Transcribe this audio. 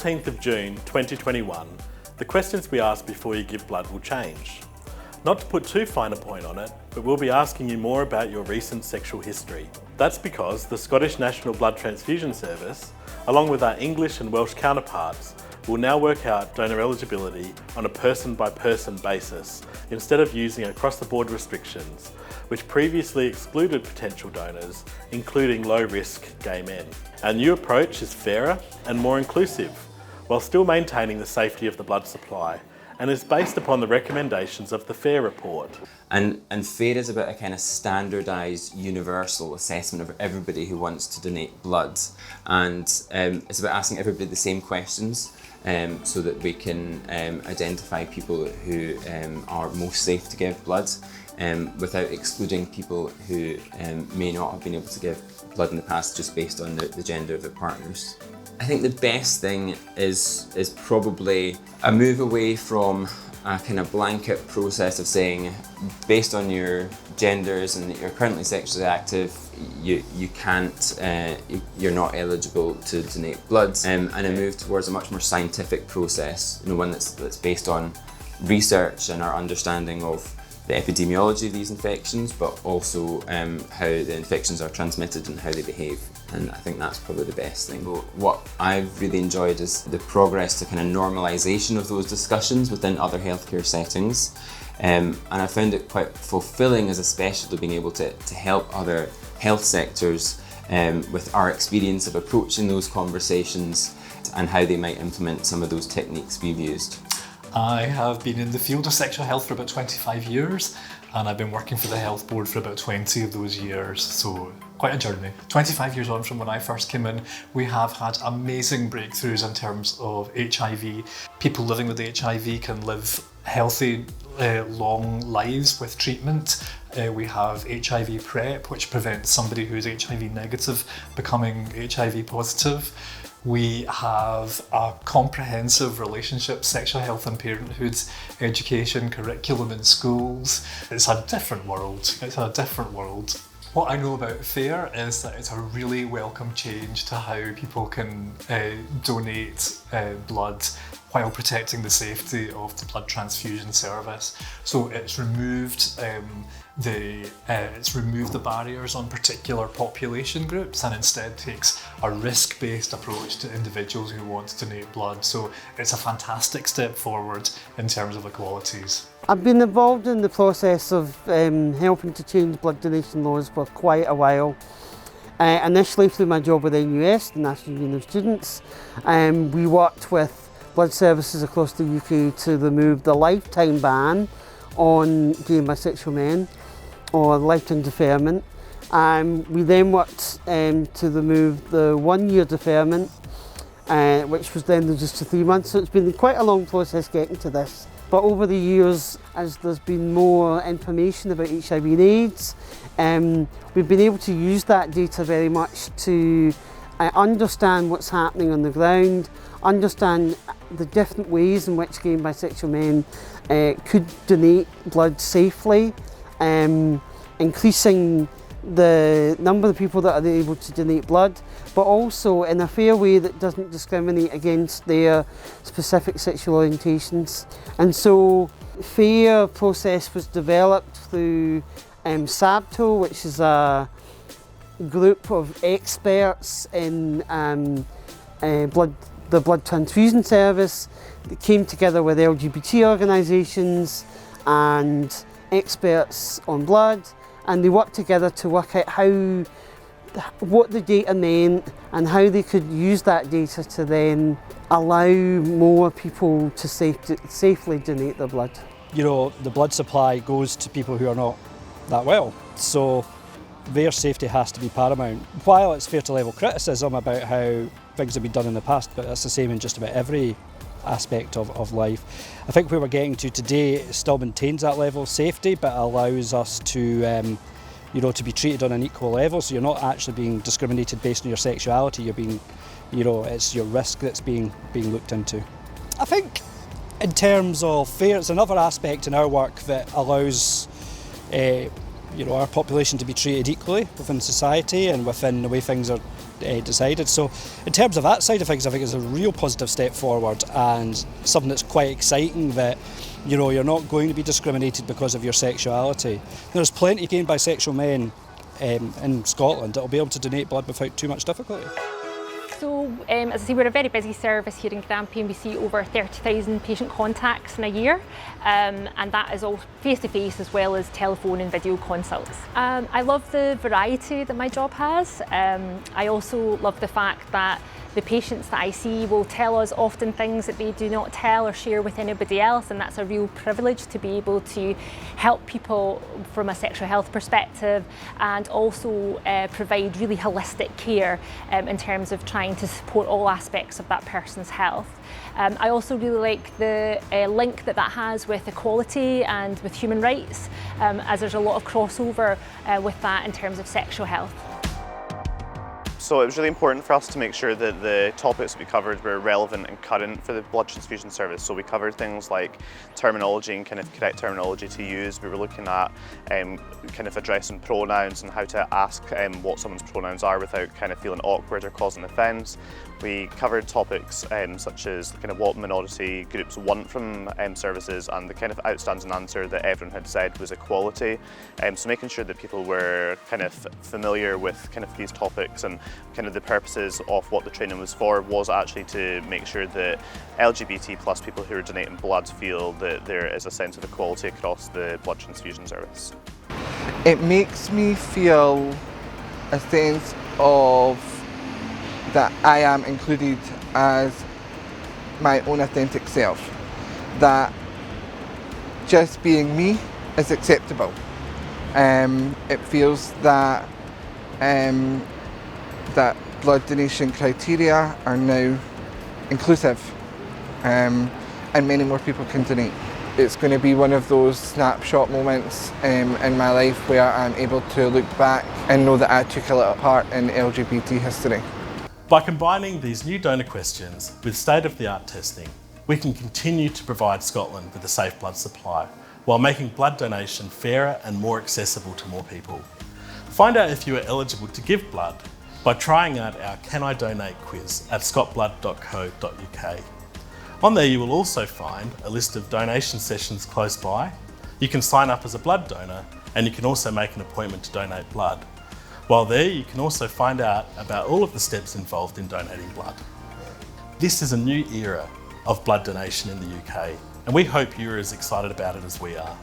14th of June 2021, the questions we ask before you give blood will change. Not to put too fine a point on it, but we'll be asking you more about your recent sexual history. That's because the Scottish National Blood Transfusion Service, along with our English and Welsh counterparts, will now work out donor eligibility on a person-by-person basis, instead of using across-the-board restrictions, which previously excluded potential donors, including low-risk gay men. Our new approach is fairer and more inclusive, while still maintaining the safety of the blood supply, and is based upon the recommendations of the FAIR report. And FAIR is about a kind of standardised, universal assessment of everybody who wants to donate blood. And it's about asking everybody the same questions so that we can identify people who are most safe to give blood without excluding people who may not have been able to give blood in the past just based on the gender of their partners. I think the best thing is probably a move away from a kind of blanket process of saying, based on your genders and that you're currently sexually active, you can't, you're not eligible to donate blood, and a move towards a much more scientific process, one that's based on research and our understanding of the epidemiology of these infections, but also how the infections are transmitted and how they behave. And I think that's probably the best thing. What I've really enjoyed is the progress to kind of normalisation of those discussions within other healthcare settings. And I found it quite fulfilling as a specialist being able to help other health sectors with our experience of approaching those conversations and how they might implement some of those techniques we've used. I have been in the field of sexual health for about 25 years, and I've been working for the Health Board for about 20 of those years, so quite a journey. 25 years on from when I first came in, we have had amazing breakthroughs in terms of HIV. People living with HIV can live healthy, long lives with treatment. We have HIV PrEP, which prevents somebody who's HIV negative becoming HIV positive. We have a comprehensive relationship, sexual health and parenthood education curriculum in schools. It's a different world. It's a different world. What I know about FAIR is that it's a really welcome change to how people can donate blood while protecting the safety of the blood transfusion service. So it's removed the barriers on particular population groups and instead takes a risk-based approach to individuals who want to donate blood. So it's a fantastic step forward in terms of equalities. I've been involved in the process of helping to change blood donation laws for quite a while. Initially through my job with NUS, the National Union of Students, we worked with blood services across the UK to remove the lifetime ban on gay and bisexual men, or lifetime deferment. We then worked to remove the 1 year deferment, which was then reduced to 3 months. So it's been quite a long process getting to this. But over the years, as there's been more information about HIV and AIDS, we've been able to use that data very much to understand what's happening on the ground, understand the different ways in which gay and bisexual men could donate blood safely, increasing the number of people that are able to donate blood, but also in a fair way that doesn't discriminate against their specific sexual orientations. And so FAIR process was developed through SABTO, which is a group of experts in the blood transfusion service that came together with LGBT organisations and experts on blood, and they worked together to work out what the data meant and how they could use that data to then allow more people to safely donate their blood. You know, the blood supply goes to people who are not that well, so their safety has to be paramount. While it's fair to level criticism about how things have been done in the past, but that's the same in just about every aspect of life. I think where we're getting to today still maintains that level of safety, but allows us to to be treated on an equal level. So you're not actually being discriminated based on your sexuality. You're being, it's your risk that's being looked into. I think in terms of FAIR, it's another aspect in our work that allows our population to be treated equally within society and within the way things are decided. So in terms of that side of things, I think it's a real positive step forward and something that's quite exciting, that you're not going to be discriminated because of your sexuality. There's plenty of gay and bisexual men in Scotland that will be able to donate blood without too much difficulty. So, as I say, we're a very busy service here in Grampian. We see over 30,000 patient contacts in a year, and that is all face-to-face as well as telephone and video consults. I love the variety that my job has. I also love the fact that the patients that I see will tell us often things that they do not tell or share with anybody else, and that's a real privilege to be able to help people from a sexual health perspective and also provide really holistic care in terms of trying to support all aspects of that person's health. I also really like the link that has with equality and with human rights, as there's a lot of crossover with that in terms of sexual health. So it was really important for us to make sure that the topics that we covered were relevant and current for the blood transfusion service. So we covered things like terminology and kind of correct terminology to use. We were looking at kind of addressing pronouns and how to ask what someone's pronouns are without kind of feeling awkward or causing offence. We covered topics such as kind of what minority groups want from services, and the kind of outstanding answer that everyone had said was equality. So making sure that people were kind of familiar with kind of these topics, and kind of the purposes of what the training was for was actually to make sure that LGBT plus people who are donating blood feel that there is a sense of equality across the blood transfusion service. It makes me feel a sense of that I am included as my own authentic self, that just being me is acceptable. It feels that that blood donation criteria are now inclusive, and many more people can donate. It's going to be one of those snapshot moments in my life where I'm able to look back and know that I took a little part in LGBT history. By combining these new donor questions with state-of-the-art testing, we can continue to provide Scotland with a safe blood supply while making blood donation fairer and more accessible to more people. Find out if you are eligible to give blood by trying out our Can I Donate quiz at scotblood.co.uk. On there you will also find a list of donation sessions close by. You can sign up as a blood donor, and you can also make an appointment to donate blood. While there, you can also find out about all of the steps involved in donating blood. This is a new era of blood donation in the UK, and we hope you're as excited about it as we are.